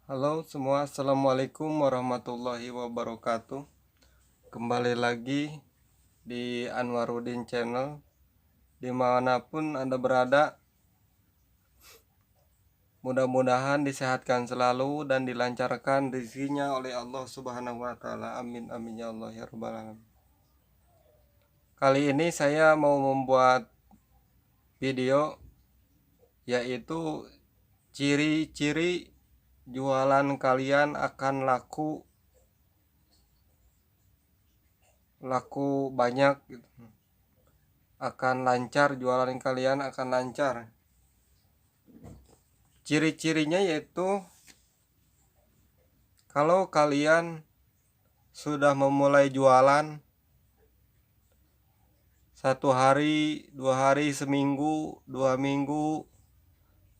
Halo semua, Assalamualaikum warahmatullahi wabarakatuh. Kembali lagi di Anwarudin Channel. Dimanapun Anda berada, mudah-mudahan disehatkan selalu dan dilancarkan rezekinya oleh Allah Subhanahu wa Ta'ala. Amin, amin ya Allah ya Rabbal Alamin. Kali ini saya mau membuat video yaitu ciri-ciri jualan kalian akan laku banyak gitu. Akan lancar, jualan kalian akan lancar. Ciri-cirinya yaitu kalau kalian sudah memulai jualan 1 hari, 2 hari, seminggu, 2 minggu,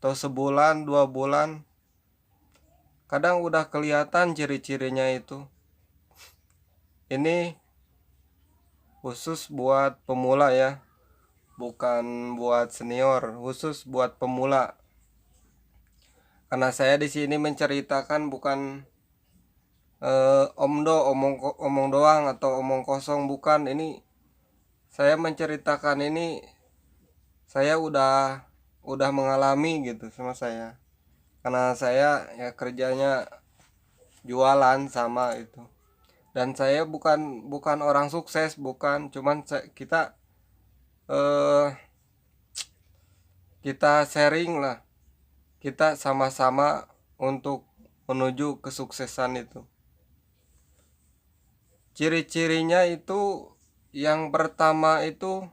atau sebulan, 2 bulan, kadang udah kelihatan ciri-cirinya itu. Ini khusus buat pemula ya, bukan buat senior, khusus buat pemula. Karena saya di sini menceritakan bukan omong doang atau omong kosong, bukan. Ini saya menceritakan ini, saya udah mengalami gitu sama saya. Karena saya ya kerjanya jualan sama itu. Dan saya bukan orang sukses, bukan, cuman eh kita sharing lah. Kita sama-sama untuk menuju kesuksesan itu. Ciri-cirinya itu yang pertama itu,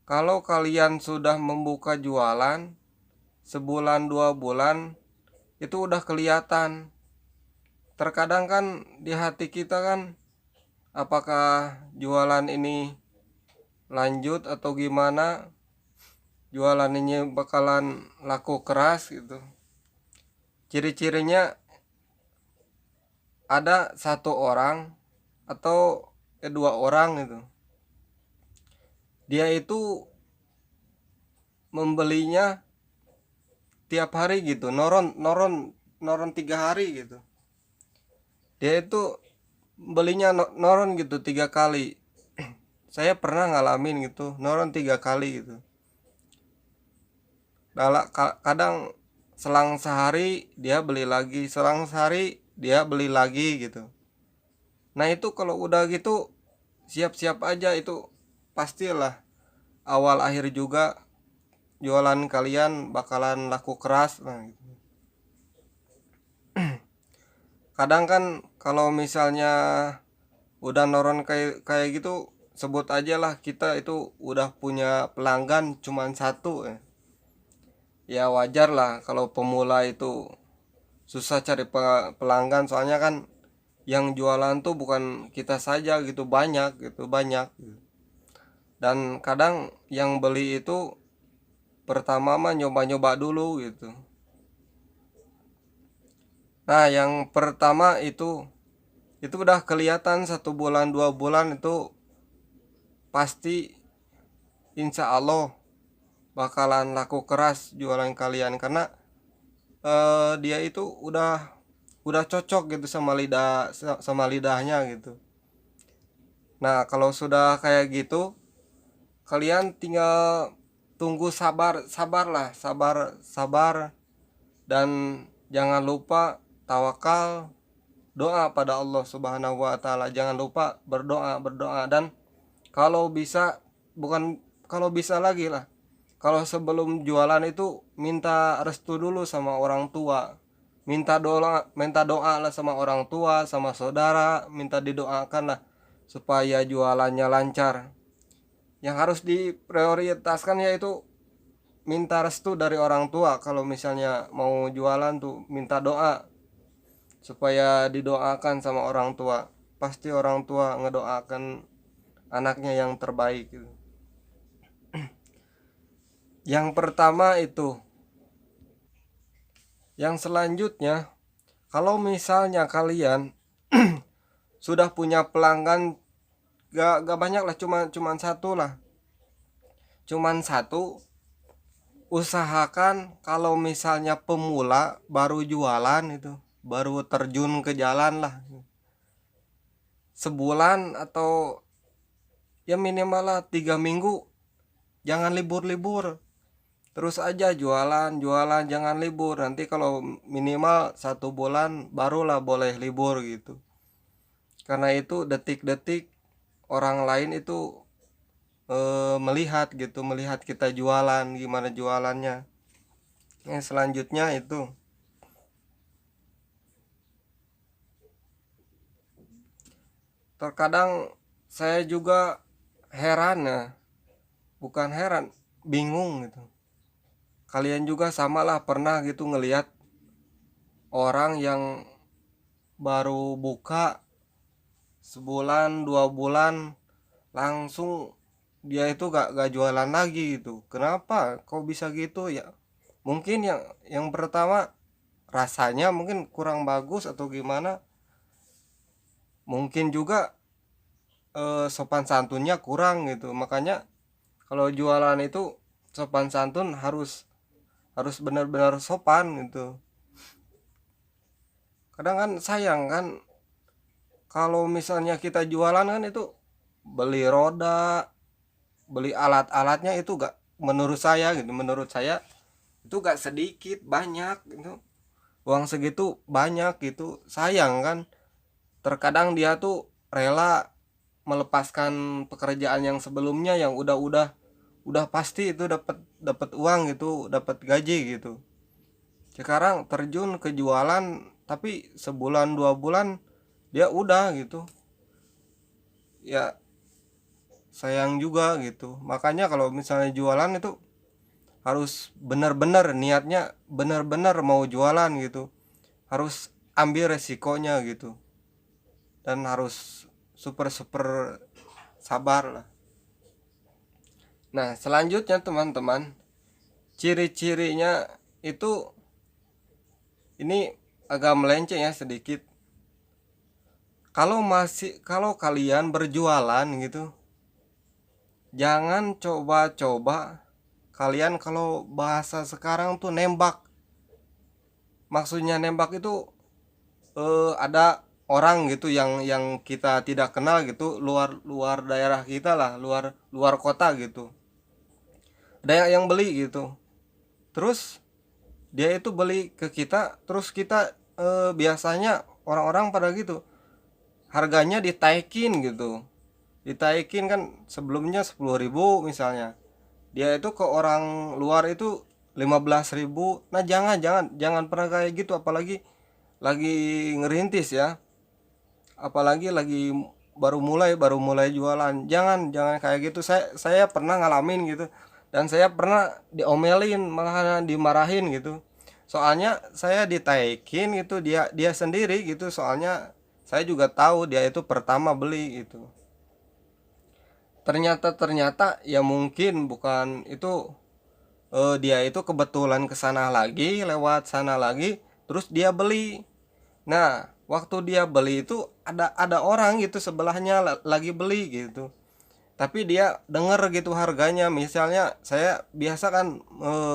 kalau kalian sudah membuka jualan sebulan 2 bulan, itu udah kelihatan. Terkadang kan di hati kita kan, apakah jualan ini lanjut atau gimana, jualan ini bakalan laku keras gitu. Ciri-cirinya ada 1 orang atau 2 orang gitu, dia itu membelinya tiap hari gitu, noron 3 hari gitu. Dia itu belinya noron gitu 3 kali. Saya pernah ngalamin gitu, noron 3 kali gitu. Kadang selang sehari dia beli lagi, selang sehari dia beli lagi gitu. Nah itu kalau udah gitu, siap-siap aja, itu pastilah awal akhir juga jualan kalian bakalan laku keras. Nah, gitu. Kadang kan kalau misalnya udah noron kayak kayak gitu, sebut aja lah kita itu udah punya pelanggan cuman 1 ya. Ya wajar lah kalau pemula itu susah cari pelanggan, soalnya kan yang jualan tuh bukan kita saja gitu, banyak gitu, banyak. Dan kadang yang beli itu pertama mah nyoba-nyoba dulu gitu. Nah yang pertama itu udah kelihatan 1 bulan 2 bulan itu pasti insya Allah bakalan laku keras jualan kalian. Karena dia itu udah cocok gitu sama lidahnya gitu. Nah kalau sudah kayak gitu, kalian tinggal tunggu, sabarlah, sabar, dan jangan lupa tawakal, doa pada Allah Subhanahu wa Ta'ala. Jangan lupa berdoa, dan kalau bisa, bukan kalau bisa lagi lah, kalau sebelum jualan itu minta restu dulu sama orang tua. Minta doa lah sama orang tua, sama saudara, minta didoakan lah supaya jualannya lancar. Yang harus diprioritaskan yaitu minta restu dari orang tua. Kalau misalnya mau jualan tuh minta doa supaya didoakan sama orang tua. Pasti orang tua ngedoakan anaknya yang terbaik gitu. Yang pertama itu. Yang selanjutnya, kalau misalnya kalian sudah punya pelanggan, gak banyak lah, cuman satu lah, cuman satu, usahakan kalau misalnya pemula baru jualan itu, baru terjun ke jalan lah, sebulan atau ya minimal lah 3 minggu, jangan libur-libur, terus aja jualan jualan, jangan libur. Nanti kalau minimal 1 bulan barulah boleh libur gitu, karena itu detik-detik orang lain itu melihat gitu, melihat kita jualan, gimana jualannya. Yang selanjutnya itu terkadang saya juga heran ya, bukan heran, bingung gitu. Kalian juga samalah pernah gitu ngelihat orang yang baru buka sebulan 2 bulan langsung dia itu gak jualan lagi gitu. Kenapa kok bisa gitu ya? Mungkin yang pertama rasanya mungkin kurang bagus atau gimana. Mungkin juga sopan santunnya kurang gitu. Makanya kalau jualan itu sopan santun harus harus benar-benar sopan gitu. Kadang kan sayang kan kalau misalnya kita jualan kan itu beli roda, beli alat-alatnya itu gak, menurut saya gitu, menurut saya itu gak sedikit, banyak gitu. Uang segitu banyak gitu, sayang kan. Terkadang dia tuh rela melepaskan pekerjaan yang sebelumnya yang udah pasti itu dapat dapat uang gitu, dapat gaji gitu. Sekarang terjun ke jualan tapi sebulan 2 bulan dia udah gitu. Ya sayang juga gitu. Makanya kalau misalnya jualan itu harus benar-benar niatnya, benar-benar mau jualan gitu. Harus ambil resikonya gitu. Dan harus super sabar lah. Nah, selanjutnya teman-teman, ciri-cirinya itu ini agak melenceng ya sedikit. Kalau kalian berjualan gitu, jangan coba-coba kalian, kalau bahasa sekarang tuh nembak. Maksudnya nembak itu ada orang gitu yang kita tidak kenal gitu, luar luar daerah kita lah, luar luar kota gitu. Ada yang beli gitu. Terus dia itu beli ke kita, terus kita biasanya orang-orang pada gitu. Harganya ditaikin gitu. Ditaikin kan sebelumnya 10.000 misalnya. Dia itu ke orang luar itu 15.000. Nah, jangan pernah kayak gitu, apalagi lagi ngerintis ya. Apalagi lagi baru mulai jualan. Jangan kayak gitu. Saya pernah ngalamin gitu. Dan saya pernah diomelin, malah dimarahin gitu. Soalnya saya ditaikin gitu, dia sendiri gitu. Soalnya saya juga tahu dia itu pertama beli gitu. Ternyata ya mungkin bukan itu, dia itu kebetulan ke sana lagi, lewat sana lagi, terus dia beli. Nah, waktu dia beli itu ada orang gitu sebelahnya lagi beli gitu. Tapi dia denger gitu harganya, misalnya saya biasa kan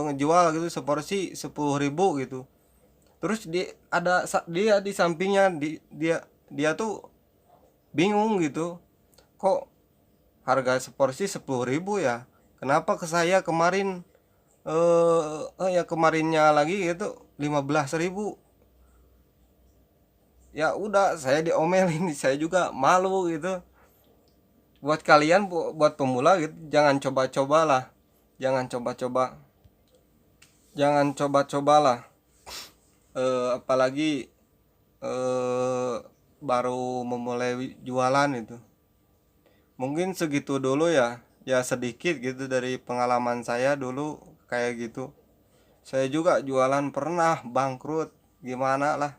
ngejual gitu seporsi 10.000 gitu. Terus dia di sampingnya, dia dia tuh bingung gitu. Kok harga seporsi 10.000 ya? Kenapa ke saya kemarin ya kemarinnya lagi gitu 15.000? Ya udah, saya diomelin, saya juga malu gitu. Buat kalian, buat pemula gitu, jangan coba-cobalah. Jangan coba-coba. Jangan coba-cobalah. Apalagi baru memulai jualan itu. Mungkin segitu dulu ya. Ya sedikit gitu dari pengalaman saya dulu kayak gitu. Saya juga jualan pernah bangkrut, gimana lah.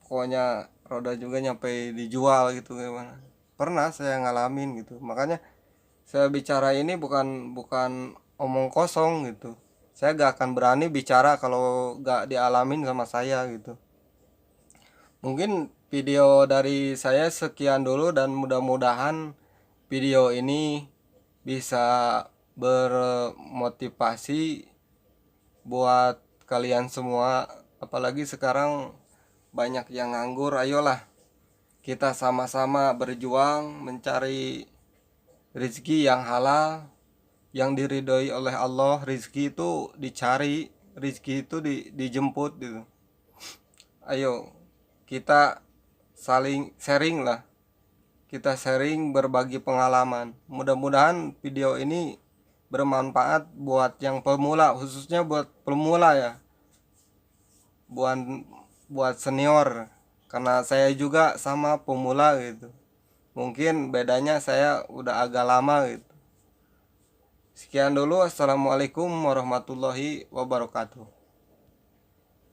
Pokoknya roda juga nyampe dijual gitu gimana. Pernah saya ngalamin gitu. Makanya saya bicara ini bukan bukan omong kosong gitu. Saya gak akan berani bicara kalau gak dialamin sama saya gitu. Mungkin video dari saya sekian dulu, dan mudah-mudahan video ini bisa bermotivasi buat kalian semua, apalagi sekarang banyak yang nganggur. Ayolah kita sama-sama berjuang mencari rezeki yang halal, yang diridhoi oleh Allah. Rezeki itu dicari, rezeki itu dijemput gitu. Ayo kita saling sharing lah, kita sharing berbagi pengalaman. Mudah-mudahan video ini bermanfaat buat yang pemula, khususnya buat pemula ya, buat buat senior, karena saya juga sama pemula gitu. Mungkin bedanya saya udah agak lama gitu. Sekian dulu, assalamualaikum warahmatullahi wabarakatuh.